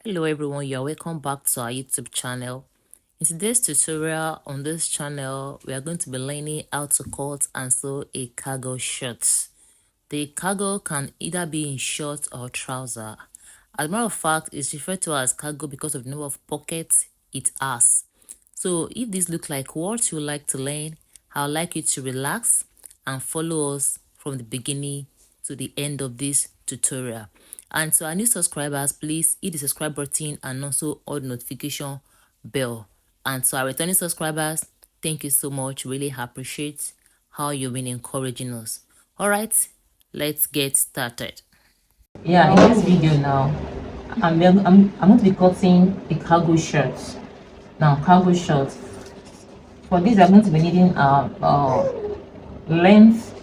Hello everyone, you're welcome back to our YouTube channel. In today's tutorial on this channel, we are going to be learning how to cut and sew a cargo shirt. The cargo can either be in short or trouser. As a matter of fact, it's referred to as cargo because of the number of pockets it has. So if this looks like what you like to learn, I would like you to relax and follow us from the beginning to the end of this tutorial. And to our new subscribers, please hit the subscribe button and also on the notification bell. And to our returning subscribers, thank you so much. Really appreciate how you've been encouraging us. All right, let's get started. Yeah, in this video now, I'm going to be cutting a cargo shirt. Now, cargo shirt. For this, I'm going to be needing length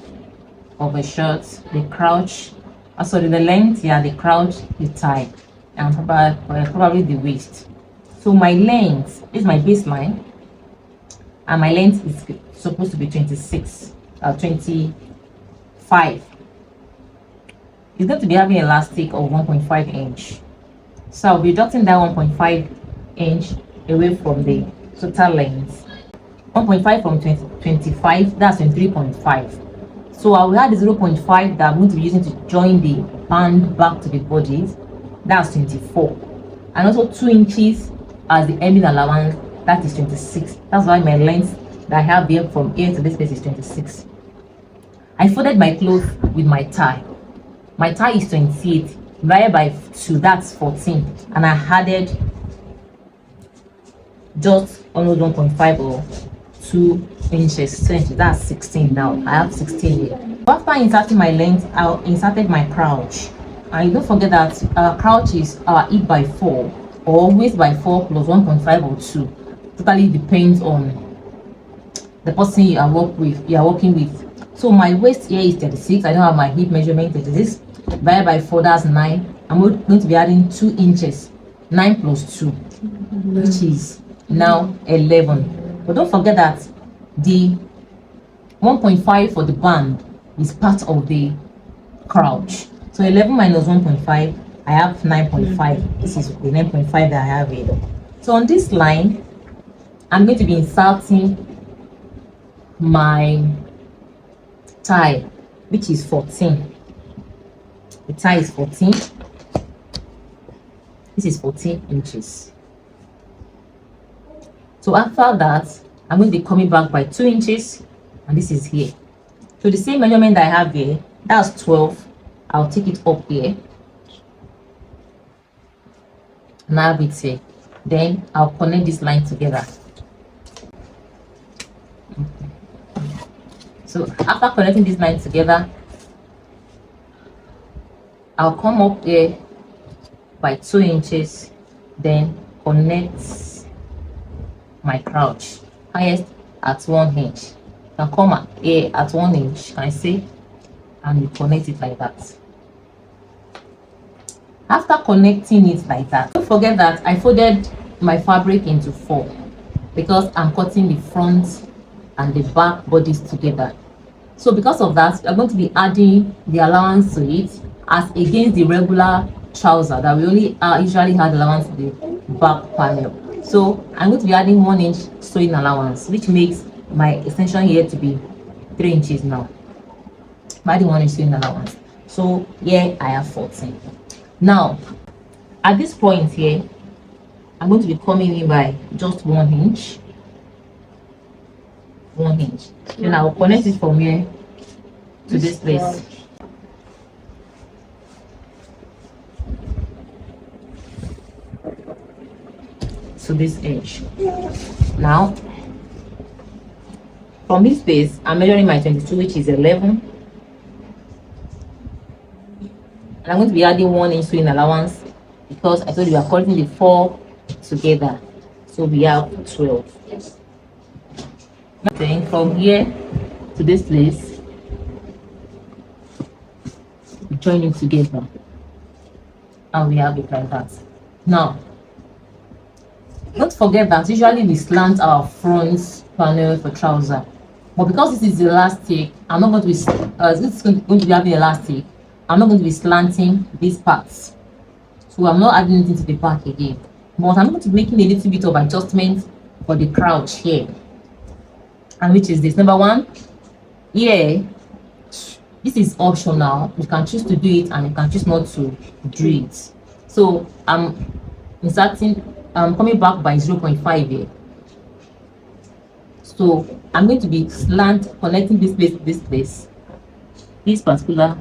of a shirt, the crouch, sorry, the length, yeah, the crouch, the tie, and probably the waist. So my length is my baseline, and my length is supposed to be 25. It's going to be having elastic of 1.5 inch. So I'll be deducting that 1.5 inch away from the total length. 1.5 from 25, that's 23.5. So I will add the 0.5 that I'm going to be using to join the band back to the body. That's 24. And also 2 inches as the ending allowance, that is 26. That's why my length that I have there from here to this place is 26. I folded my clothes with my tie. My tie is 28, divided by 2, that's 14. And I added just almost 1.5 or 2 inches, that's 16 now. I have 16 here. After inserting my length, I inserted my crouch. And don't forget that our crouch is our hip by 4 or waist by 4 plus 1.5 or 2. Totally depends on the person you are working with. So my waist here is 36. I don't have my hip measurement. 36 divided by 4, that's 9. I'm going to be adding 2 inches. 9 plus 2, which is now 11. But don't forget that the 1.5 for the band is part of the crouch. So 11 minus 1.5, I have 9.5. This is the 9.5 that I have here. So on this line, I'm going to be inserting my tie, which is 14. The tie is 14. This is 14 inches. So after that, I'm going to be coming back by 2 inches, and this is here. So the same measurement that I have here, that's 12. I'll take it up here, and I have it here. Then I'll connect this line together. So after connecting this line together, I'll come up here by 2 inches, then connect my crouch highest at 1 inch. Can come here at 1 inch, can I see? And you connect it like that. After connecting it like that, don't forget that I folded my fabric into 4 because I'm cutting the front and the back bodies together. So because of that, I'm going to be adding the allowance to it as against the regular trouser that we only usually had allowance to the back panel. So I'm going to be adding 1 inch sewing allowance, which makes my extension here to be 3 inches now. I'm adding 1 inch sewing allowance. So here I have 14. Now, at this point here, I'm going to be coming in by just 1 inch. 1 inch. Then I will connect it from here to this place. So this edge. Now, from this place, I'm measuring my 22, which is 11. And I'm going to be adding 1 inch sewing allowance because I told you we are cutting the 4 together. So we have 12. Then from here to this place, we join it together. And we have it like that. Now, don't forget that usually we slant our front panel for trouser, but because this is elastic, I'm not going to be this is going to be having elastic. I'm not going to be slanting these parts. So I'm not adding anything to the back again. But I'm going to be making a little bit of adjustment for the crouch here. And which is this. Number one, here, this is optional. You can choose to do it and you can choose not to do it. So I'm coming back by 0.5 here. So I'm going to be connecting this place to this place, this particular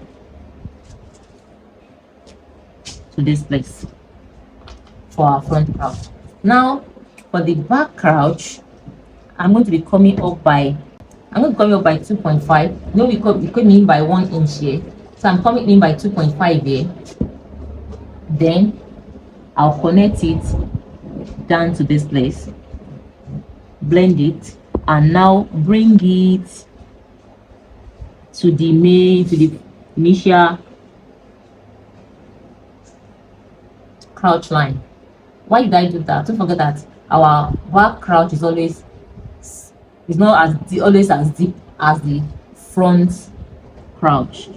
to this place for our front crouch. Now for the back crouch, I'm going to be coming up by 2.5. No, we come in by 1 inch here. So I'm coming in by 2.5 here. Then I'll connect it down to this place, blend it, and now bring it to the initial crouch line. Why did I do that? Don't forget that our back crouch is not always as deep as the front crouch.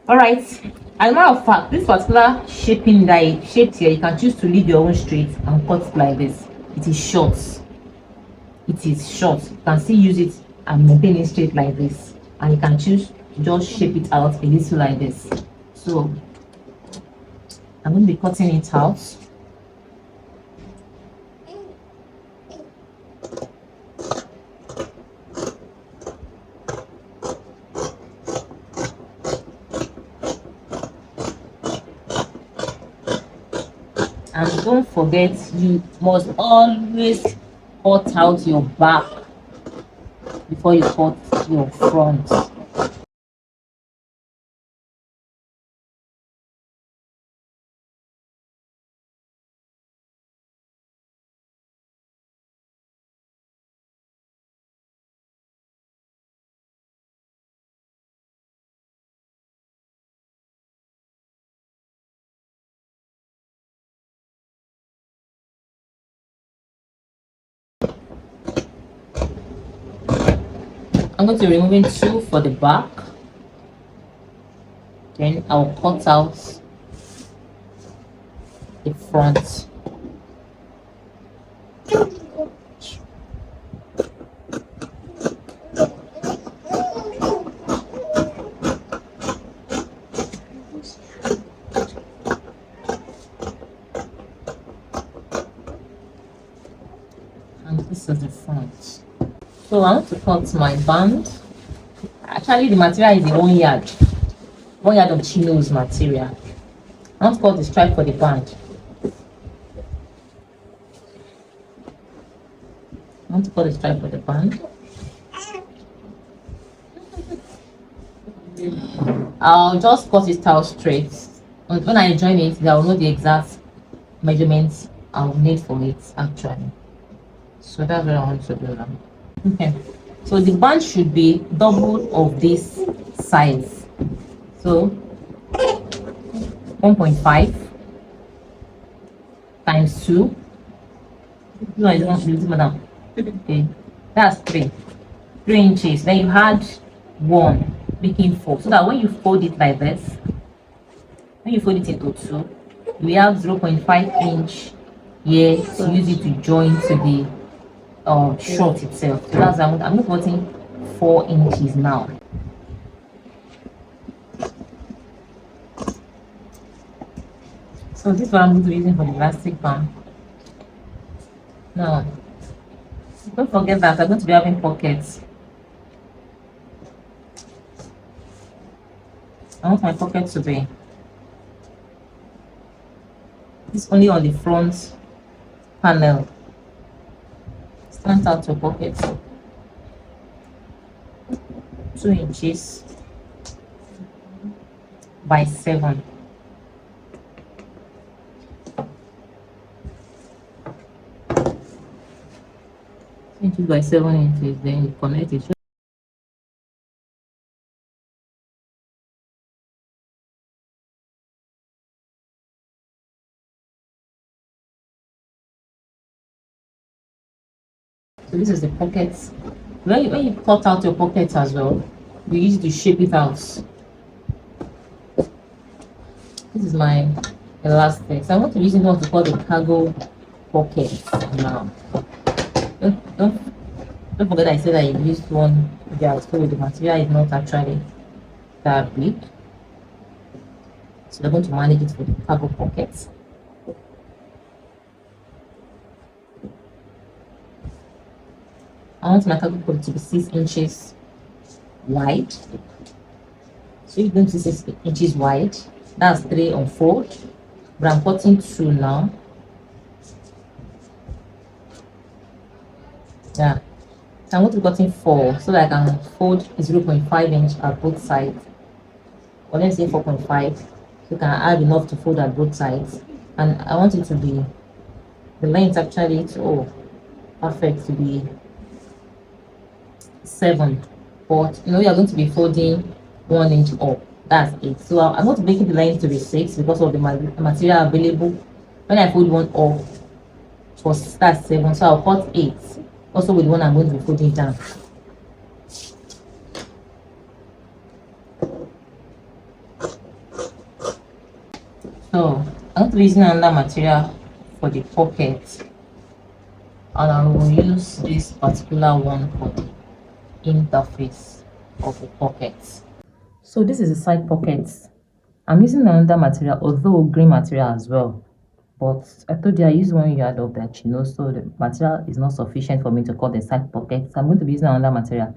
All right. As a matter of fact, this particular shaping that I shaped here, you can choose to leave your own straight and cut it like this. It is short. It is short. You can still use it and maintain it straight like this, and you can choose to just shape it out a little like this. So I'm going to be cutting it out. And don't forget, you must always cut out your back before you cut your front. I'm going to be removing 2 for the back. Then I'll cut out the front. And this is the front. So I want to cut my band. Actually, the material is a 1 yard. 1 yard of chinos material. I want to cut the stripe for the band. I want to cut the stripe for the band. I'll just cut it out straight. When I join it, I will know the exact measurements I will need for it actually. So that's what I want to do now. Okay, so the band should be double of this size. So 1.5 times 2. No, I don't use madam. Okay, that's 3 inches. Then you add 1, making 4. So that when you fold it like this, when you fold it into 2, we have 0.5 inch here to use it to join to the short itself. So that's I'm putting 4 inches now. So this is what I'm going to be using for the elastic band. Now, don't forget that I'm going to be having pockets. I want my pocket to be this only on the front panel. Stand out your pocket 2 inches by 7. 2 inches by 7 inches. Then you connect it. So this is the pockets. When you cut out your pockets as well, you use it to shape it out. This is my elastic. So I'm going to be using what we call the cargo pocket now. Don't, don't, don't forget I said I used one that so the material is not actually that big. So I'm going to manage it with the cargo pockets. I want my cargo pocket to be 6 inches wide. So you're going to 6 inches wide. That's 3 on 4. But I'm cutting 2 now. Yeah. So I'm going to be cutting 4 so that I can fold 0.5 inch at both sides. Or let's say 4.5. So you can add enough to fold at both sides. And I want it to be the length actually to perfect to be 7. But you know you're going to be folding 1 inch up. That's it. So I'm going to make the length to be 6 because of the material available. When I fold one up, for that's 7. So I'll cut 8. Also with one I'm going to be folding down. So I'm going to be using another material for the pocket, and I will use this particular one for the interface of the pocket. So this is the side pockets. I'm using another material, although green material as well. But I told you I use 1 yard of that chino, so the material is not sufficient for me to cut the side pockets. So I'm going to be using another material.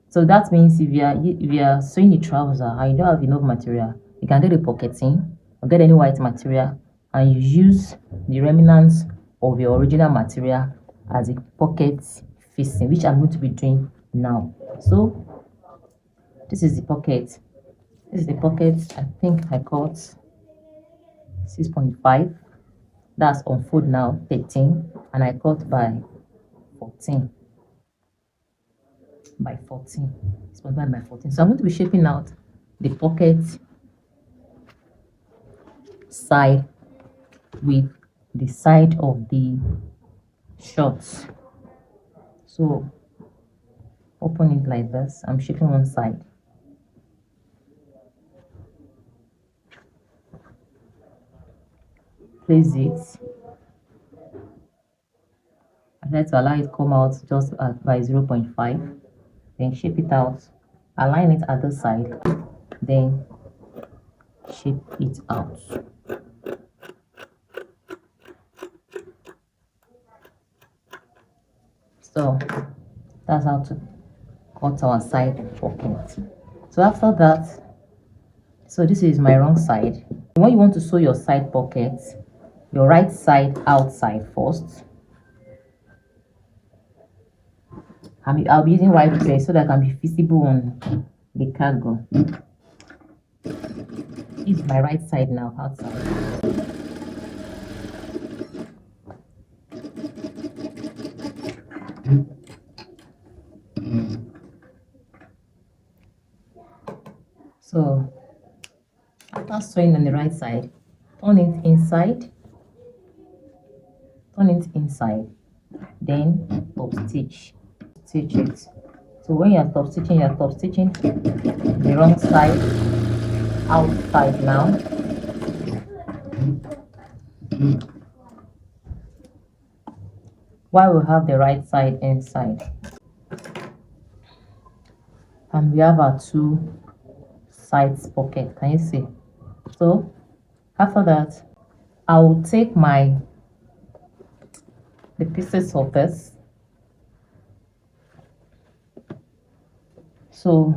So that means if you are sewing the trouser and you don't have enough material, you can get a pocketing or get any white material and you use the remnants of your original material as a pocket facing, which I'm going to be doing now. So this is the pocket. This is the pocket. I think I cut 6.5. That's on fold now 13, and I cut by 14 by 14. It's by 14. So I'm going to be shaping out the pocket side with the side of the shorts. So open it like this. I'm shaping one side. Place it. I try to allow it to come out just by 0.5. Then shape it out. Align it at the side. Then shape it out. So that's how to cut our side pocket. So after that, so this is my wrong side. When you want to sew your side pocket, your right side outside first. I'll be using white thread so that can be visible on the cargo. This is my right side now outside. So after sewing on the right side, turn it inside, then top stitch it. So when you're top stitching the wrong side outside now. While we have the right side inside, and we have our 2 sides pocket. Can you see? So after that, I will take the pieces of this. So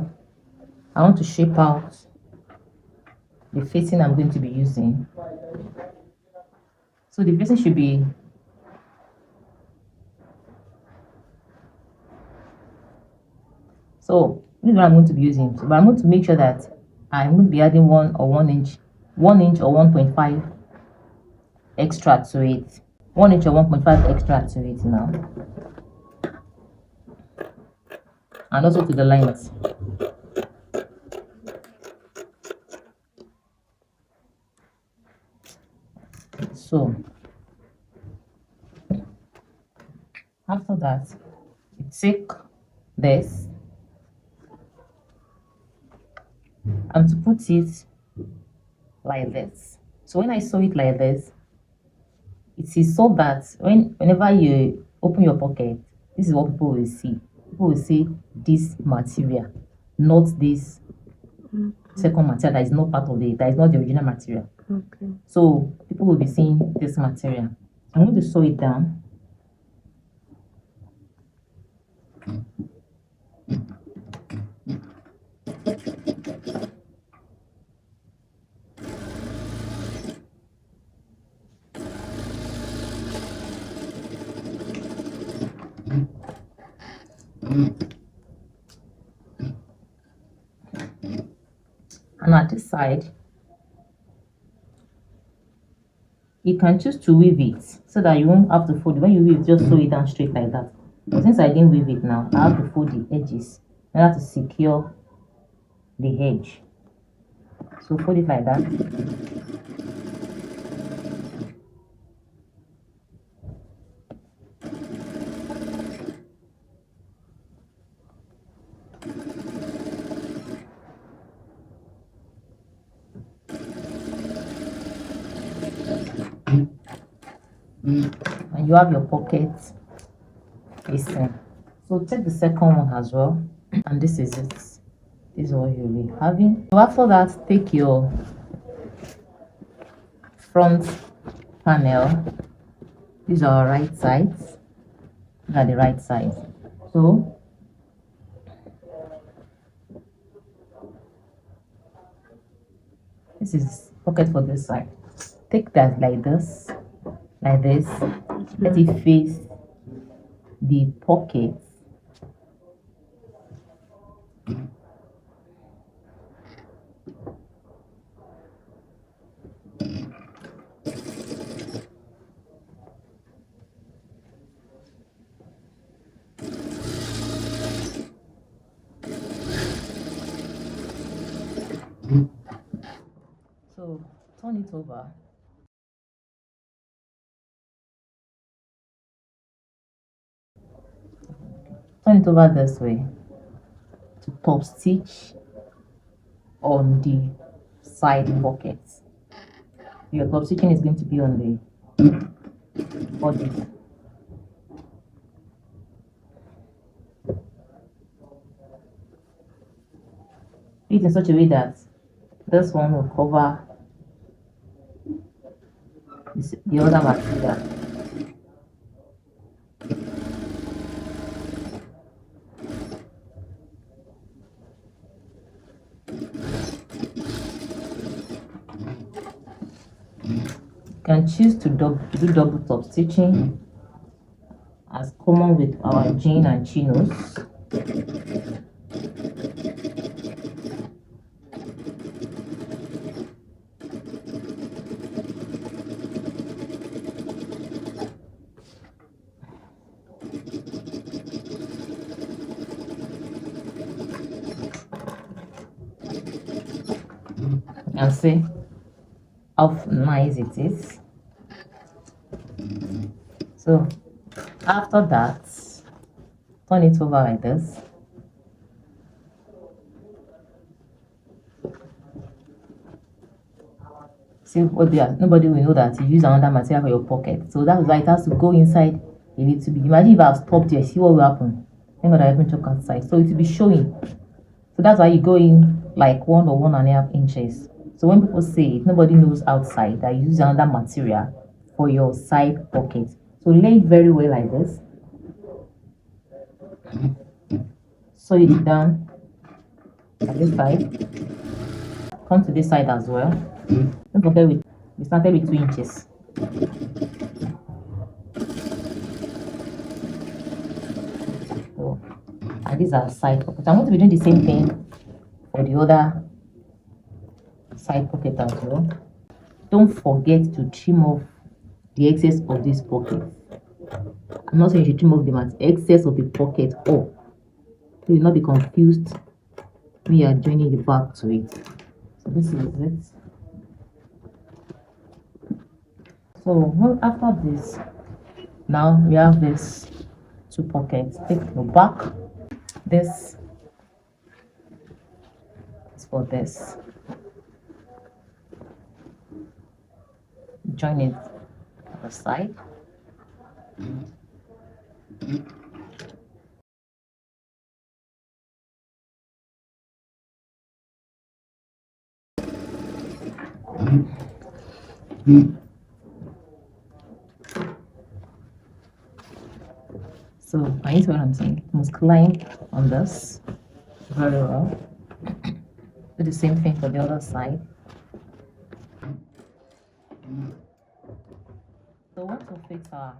I want to shape out the facing I'm going to be using. So the facing should be so this is what I'm going to be using. So, but I'm going to make sure that I'm going to be adding 1 inch or 1.5 extra to it. 1 inch or 1.5 extra to it now. And also to the length. So after that, you take this and to put it like this. So when I sew it like this, it is so that whenever you open your pocket, this is what people will see. People will see this material, not this second material that is not part of that is not the original material. Okay. So people will be seeing this material. I'm going to sew it down. And at this side, you can choose to weave it so that you won't have to fold it. When you weave, just sew it down straight like that. But since I didn't weave it now, I have to fold the edges in order to secure the edge. So fold it like that. And you have your pocket facing. So take the second one as well, and this is it. This is what you'll be having. So after that, take your front panel. These are our right sides. These are the right sides. So this is pocket for this side. Take that like this, like this. Let it face the pocket. So turn it over. Turn it over this way to top stitch on the side pockets. Your top stitching is going to be on the body. Do it in such a way that this one will cover the other material. You can choose to do double top stitching as common with our jean and chinos. And see how nice it is. So after that, turn it over like this. See what they are. Nobody will know that you use another material for your pocket. So that's why it has to go inside a little bit. Imagine if I have stopped here, see what will happen. Thank God I haven't took outside. So it will be showing. So that's why you go in like 1 or 1.5 inches. So when people say it, nobody knows outside that you use another material for your side pocket. So lay it very well like this. Sew it down on this side. Come to this side as well. Don't forget we started with 2 inches. So, and these are side pockets. I'm going to be doing the same thing for the other side pocket as well. Don't forget to trim off the excess of this pocket. I'm not saying you should trim off the excess of the pocket off. So you'll not be confused when you are joining the back to it. So this is it. So after this, now we have this 2 pockets. Take the back. This is for this. join it at the side. So I see what I'm saying. You must climb on this very well. Do the same thing for the other side. So we want to fix our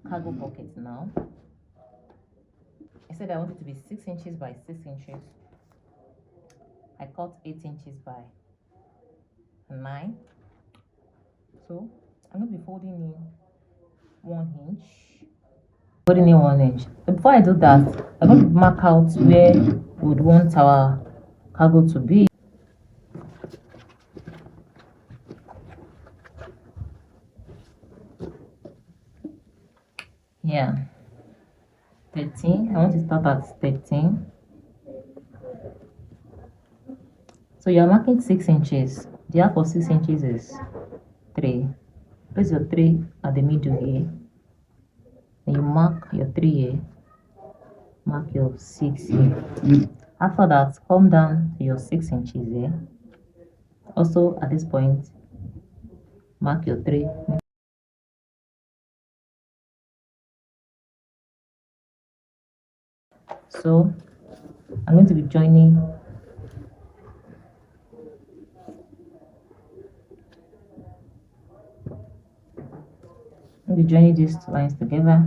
cargo pocket now. I said I want it to be 6 inches by 6 inches. I cut 8 inches by 9. So I'm going to be folding in 1 inch. Folding in 1 inch. But before I do that, I'm going to mark out where we would want our cargo to be. Yeah, 13. I want to start at 13. So you're marking 6 inches. The half of 6 inches is 3. Place your 3 at the middle here. Then you mark your 3 here. Mark your 6 here. After that, come down to your 6 inches here. Also at this point, mark your 3. So I'm going to be joining these lines together.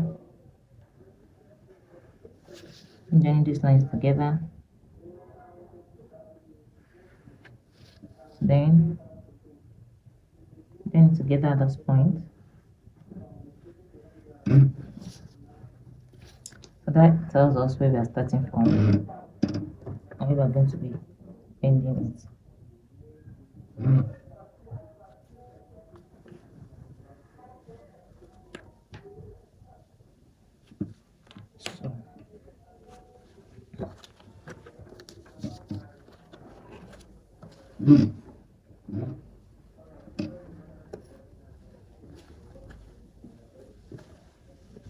Joining these lines together. Then together at this point. So that tells us where we are starting from and where we are going to be ending it.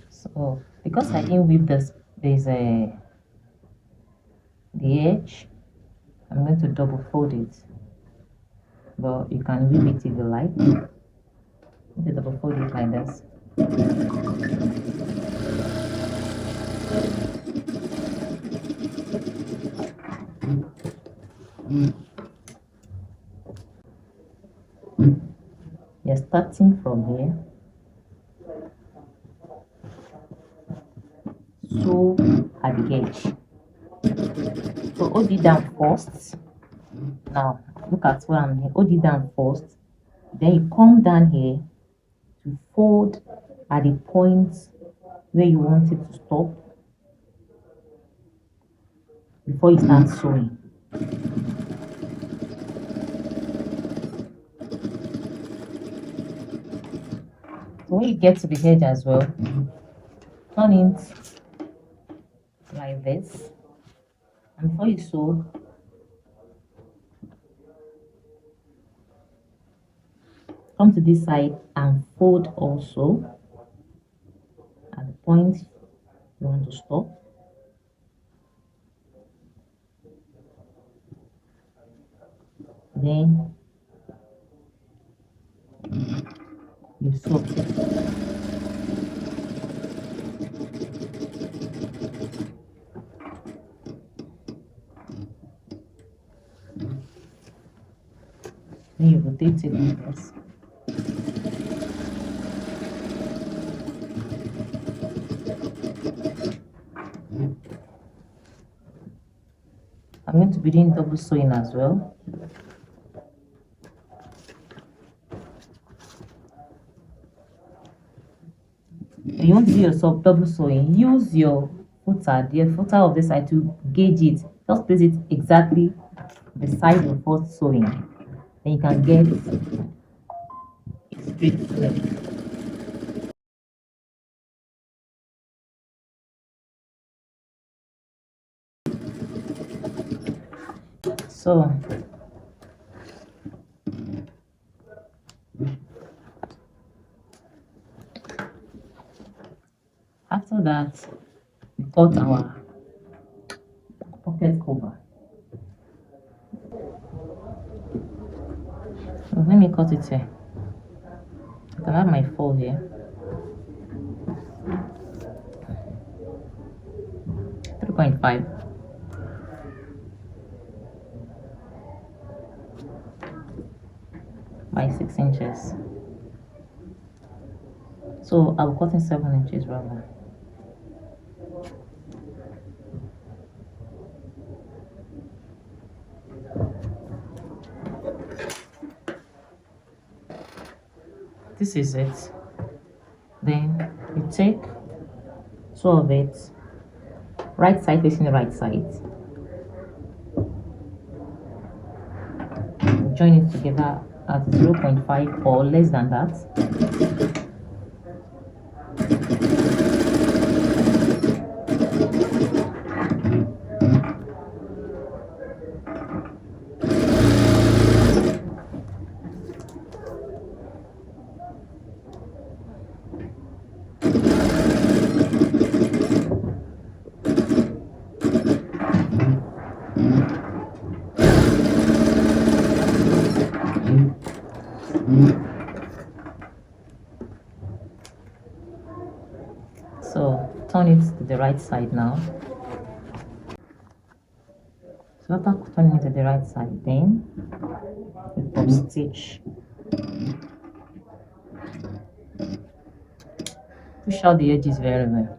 So because I didn't weave this, there's the edge. I'm going to double fold it, but you can weave it if you like. To double fold it like this. You're starting from here. So at the edge. So hold it down first. Now look at where I'm here. Hold it down first. Then you come down here to fold at the point where you want it to stop before you start sewing. So when you get to the edge as well, turn it like this, and before you sew, come to this side and fold also at the point you want to stop. Then you sew. Then you rotate it like this. I'm going to be doing double sewing as well. When you want to do your double sewing, use your footer, the footer of the side, to gauge it. Just place it exactly beside your first sewing. Then you can get it straight thread. So after that, we cut our pocket cover. So let me cut it here. I can have my fold here. 3.5. by 6 inches. So I'll cut in 7 inches rather. This is it. Then you take 2 of it, right side facing the right side. Join it together at 0.5 or less than that. So turn it to the right side now. So after turning it to the right side, then you top stitch. Push out the edges very well.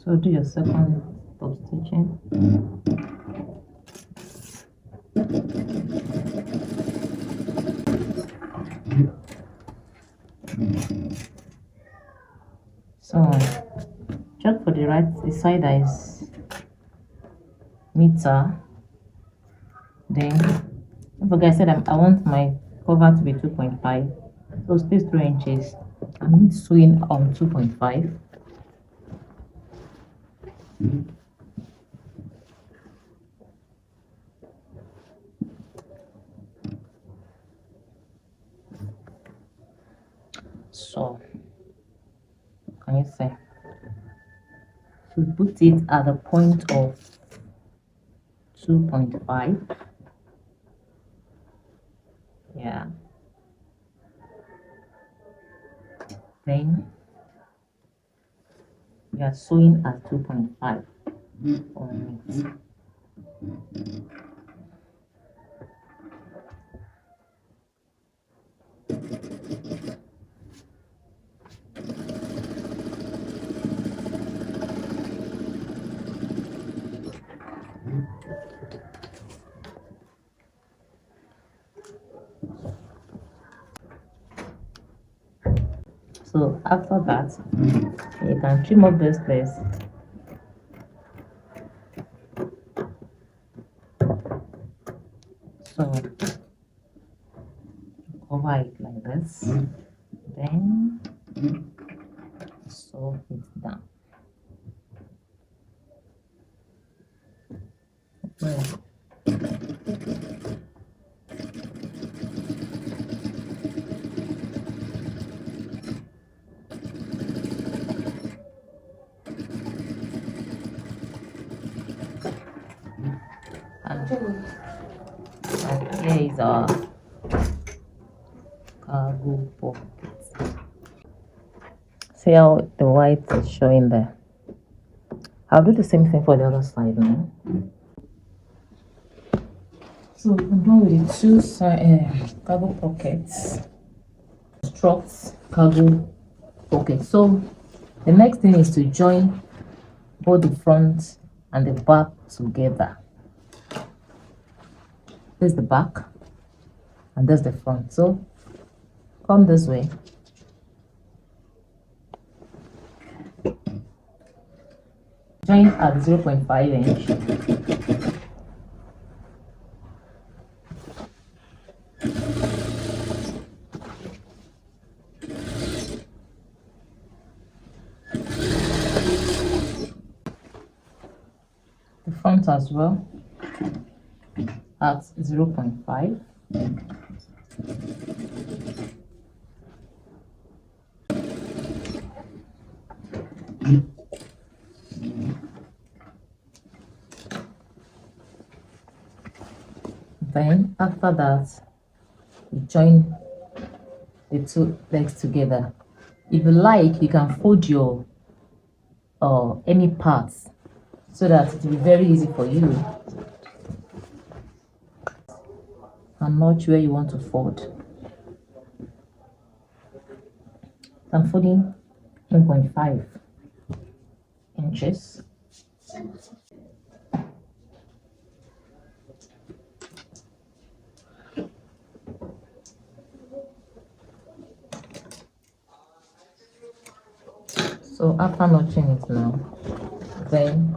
So do your second top stitching. So check for the side that is meter. Then don't forget I said I want my cover to be 2.5. So space 3 inches. I'm sewing on 2.5. So can you see? So put it at the point of 2.5. Yeah. Then you are sewing at 2.5 on it. So after that, you can trim up this place. So cover it like this, then sew it down. And here is our cargo pocket. See how the white is showing there. I'll do the same thing for the other side now. So I'm done with the 2 side cargo pockets. Struts cargo pocket. So the next thing is to join both the front and the back together. There's the back and there's the front. So come this way. Join at 0.5 inch. the front as well at 0.5. Then after that, you join the two legs together. If you like, you can fold your any parts so that it will be very easy for you and notch where you want to fold. I'm folding 1.5 inches. So after notching it now, then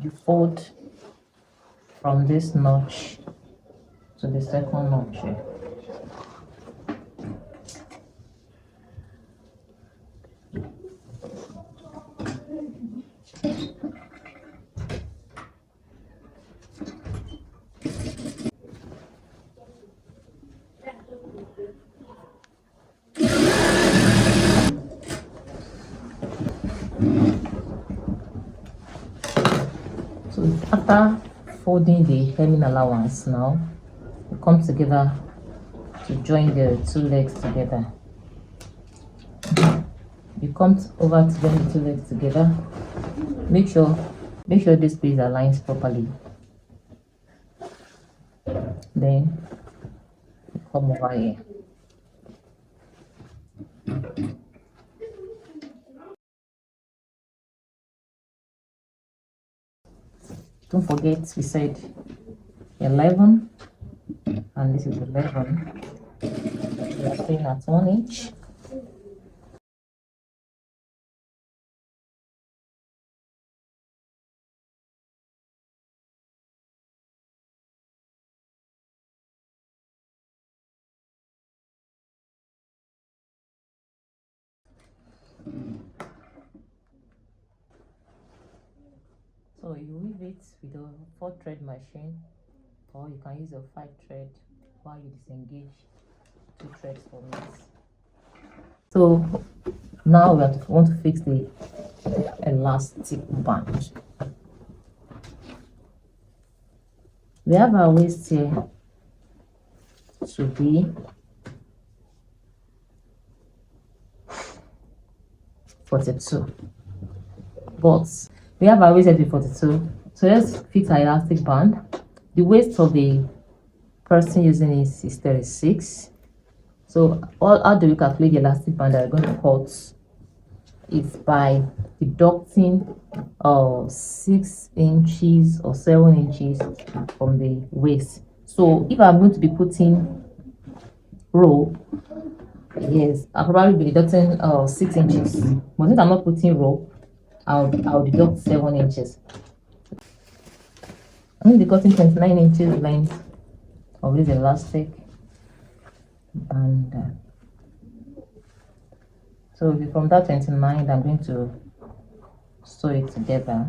you fold from this notch to the second notch here. So after folding the hemming allowance now, you come together to join the two legs together. You come over to join the two legs together. Make sure this piece aligns properly. Then you come over here. Don't forget we said 11 and this is 11. We are staying at 1 inch. So you weave it with a 4-thread machine, or you can use a 5-thread while you disengage 2 threads from it. So now we want to fix the elastic band. We have our waist here to be 42, but we have our waist at 42, so let's fix our elastic band. The waist of the person using is 36. So how do we calculate the elastic band that we're going to cut? It's by deducting 6 inches or 7 inches from the waist. So if I'm going to be putting rope, yes, I'll probably be deducting 6 inches. But since I'm not putting rope, I'll deduct 7 inches. I'm going to be cutting 29 inches length of this elastic, and so from that 29, I'm going to sew it together.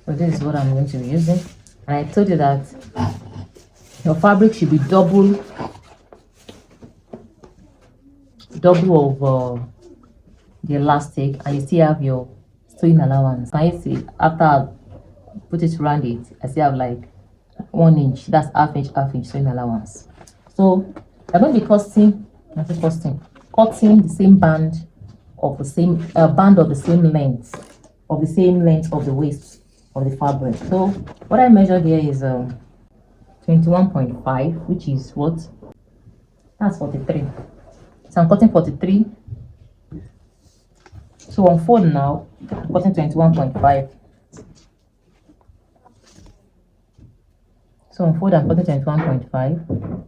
So this is what I'm going to be using, and I told you that your fabric should be double of the elastic, and you still have your sewing allowance. Can you see, after I put it around it, I still have like 1 inch. That's half inch sewing allowance. So I'm going to be cutting the same band of the same band of the same length of the waist of the fabric. So what I measured here is 21.5, which is what? That's 43. So I'm cutting 43. So on fold now, I'm cutting 21.5. So on fold, I'm cutting 21.5.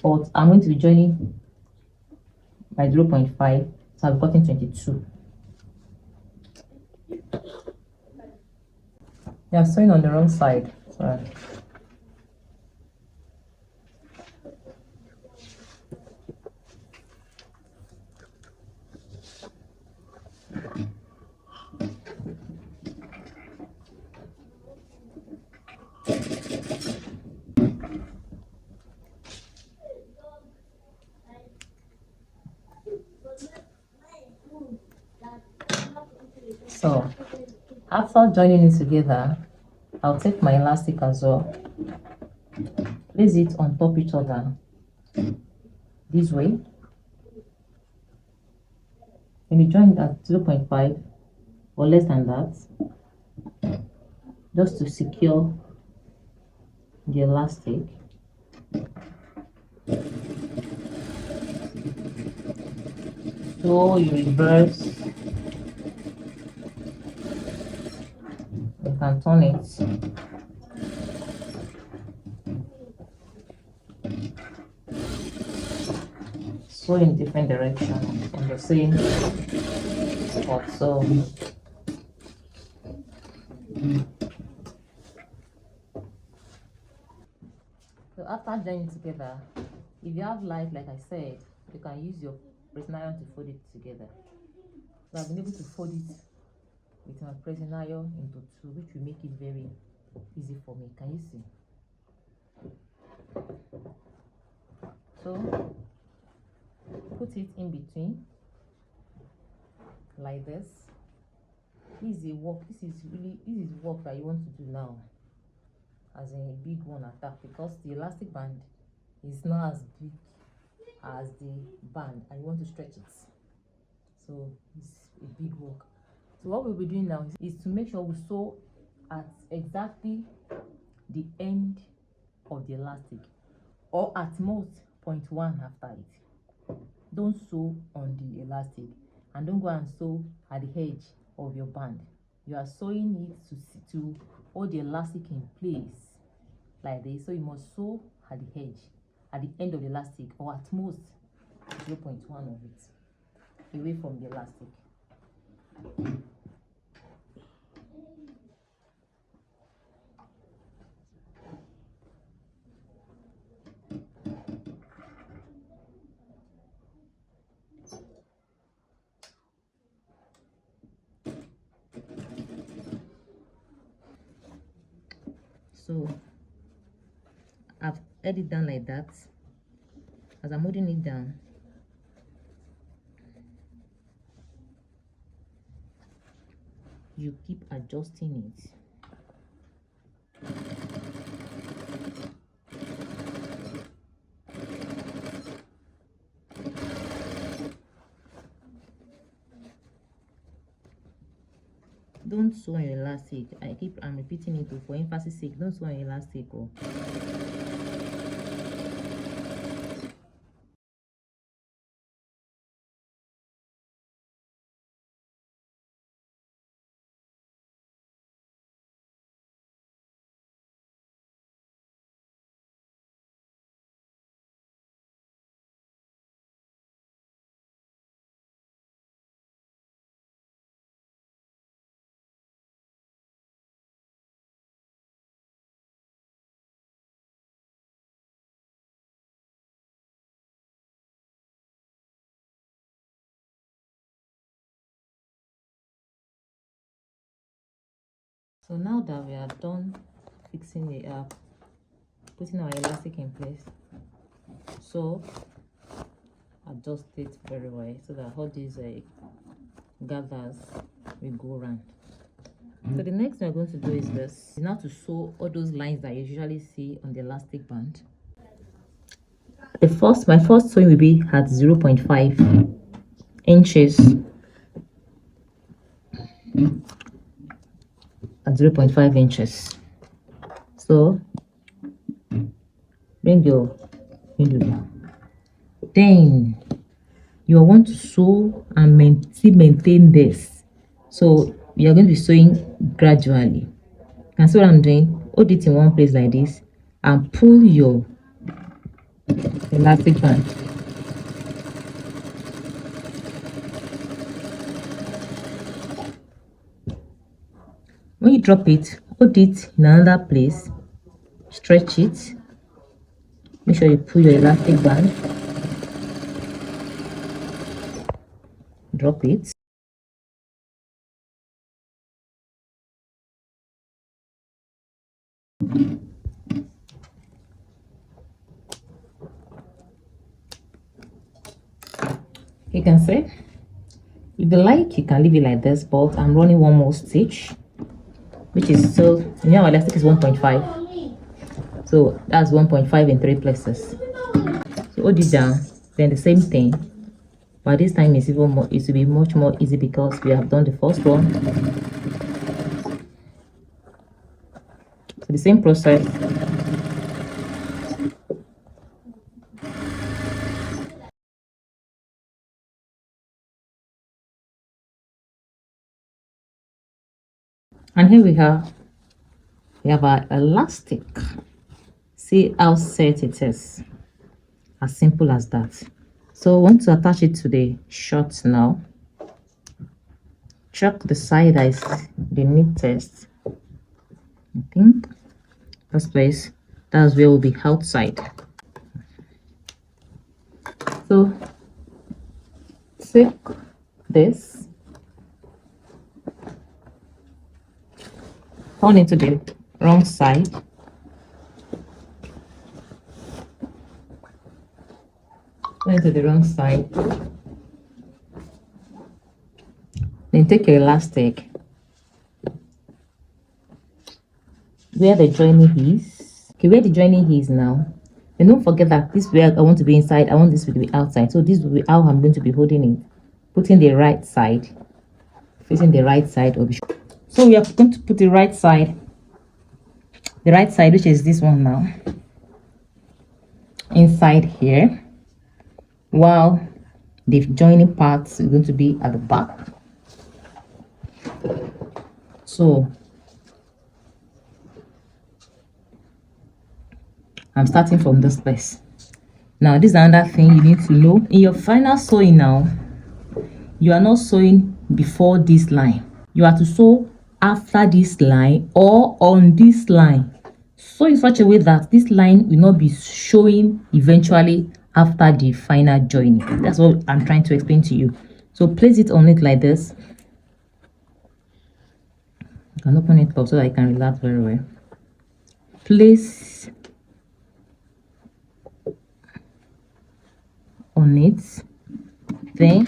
But I'm going to be joining by 0.5, so I'll be cutting 22. You're sewing on the wrong side. Sorry. So after joining it together, I'll take my elastic as well, place it on top each other this way. When you join at 0.5 or less than that, just to secure the elastic. So you reverse, you can turn it. So in different directions on the same spot. So after joining together, if you have light, like I said, you can use your pressing iron to fold it together. So I've been able to fold it with my pressing iron into two, which will make it very easy for me. Can you see? So put it in between like this. This is work. This is work that you want to do now, as in a big one at that, because the elastic band is not as big as the band and you want to stretch it, so it's a big work. So what we'll be doing now is to make sure we sew at exactly the end of the elastic, or at most 0.1 after it. Don't sew on the elastic, and don't go and sew at the edge of your band. You are sewing it to hold the elastic in place like this, so you must sew at the edge, at the end of the elastic, or at most 0.1 of it away from the elastic. So I've held it down like that. As I'm holding it down, you keep adjusting it. Don't sew on your elastic. I'm repeating it for emphasis sake. Don't sew on your elastic. So now that we are done fixing it up, putting our elastic in place, so adjust it very well so that all these gathers will go around. So the next thing we're going to do is this, is now to sew all those lines that you usually see on the elastic band. My first sewing will be at 0.5 inches, at 0.5 inches. So bring your needle down. Then you want to sew and maintain this. So we are going to be sewing gradually. And so what I'm doing, hold it in one place like this and pull your elastic band. When you drop it, hold it in another place, stretch it, make sure you pull your elastic band, drop it. You can say, if you like, you can leave it like this, but I'm running one more stitch, which is still, our elastic is 1.5, so that's 1.5 in 3 places. So hold it down, then the same thing, but this time it's even more, it will be much more easy because we have done the first one. So the same process. And here we have our elastic. See how set it is, as simple as that. So I want to attach it to the short now. Check the side that is the neatest. I think this place, that's where we'll be outside. So take this, turn it to the wrong side, turn it to the wrong side, then take your elastic where the joining is. Okay, where the joining is now, and don't forget that this way I want to be inside, I want this to be outside, so this will be how I'm going to be holding it, putting the right side, facing the right side of the shoulder. So we are going to put the right side, which is this one now, inside here, while the joining part is going to be at the back. So I'm starting from this place. Now this is another thing you need to know. In your final sewing now, you are not sewing before this line. You are to sew after this line or on this line. Sew in such a way that this line will not be showing eventually after the final joining. That's what I'm trying to explain to you. So place it on it like this. You can open it up so that I can relax very well. Place on it, then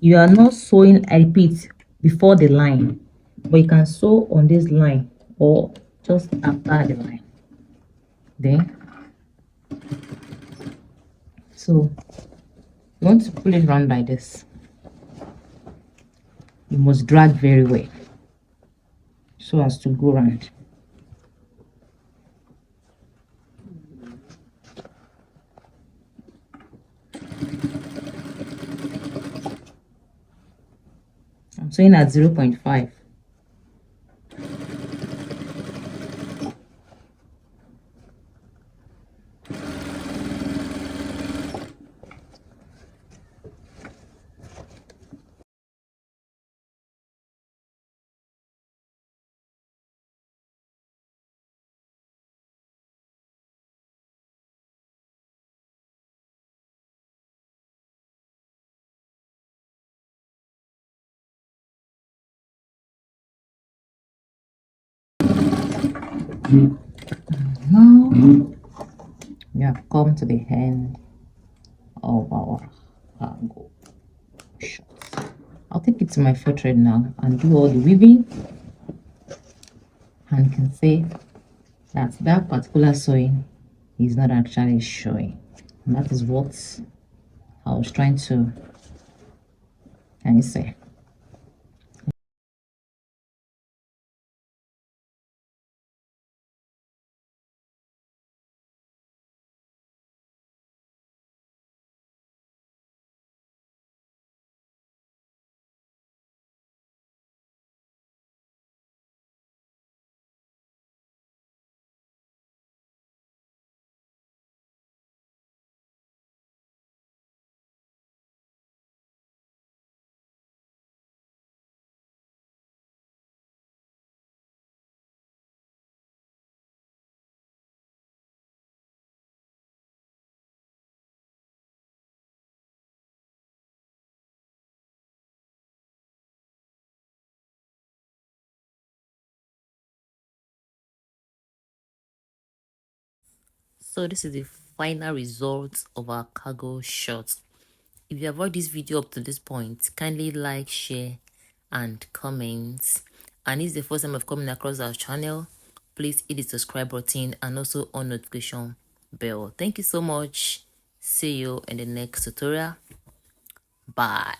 you are not sewing, I repeat, before the line, but you can sew on this line or just after the line. Then so you want to pull it around like this. You must drag very well so as to go around. I'm sewing at 0.5. Now we have come to the end of our cargo shorts. I'll take it to my fur thread now and do all the weaving, and you can see that that particular sewing is not actually showing, and that is what I was trying to, can you see? So this is the final result of our cargo short. If you have watched this video up to this point, kindly like, share and comment. And this is the first time I've come across our channel, please hit the subscribe button and also on notification bell. Thank you so much. See you in the next tutorial. Bye.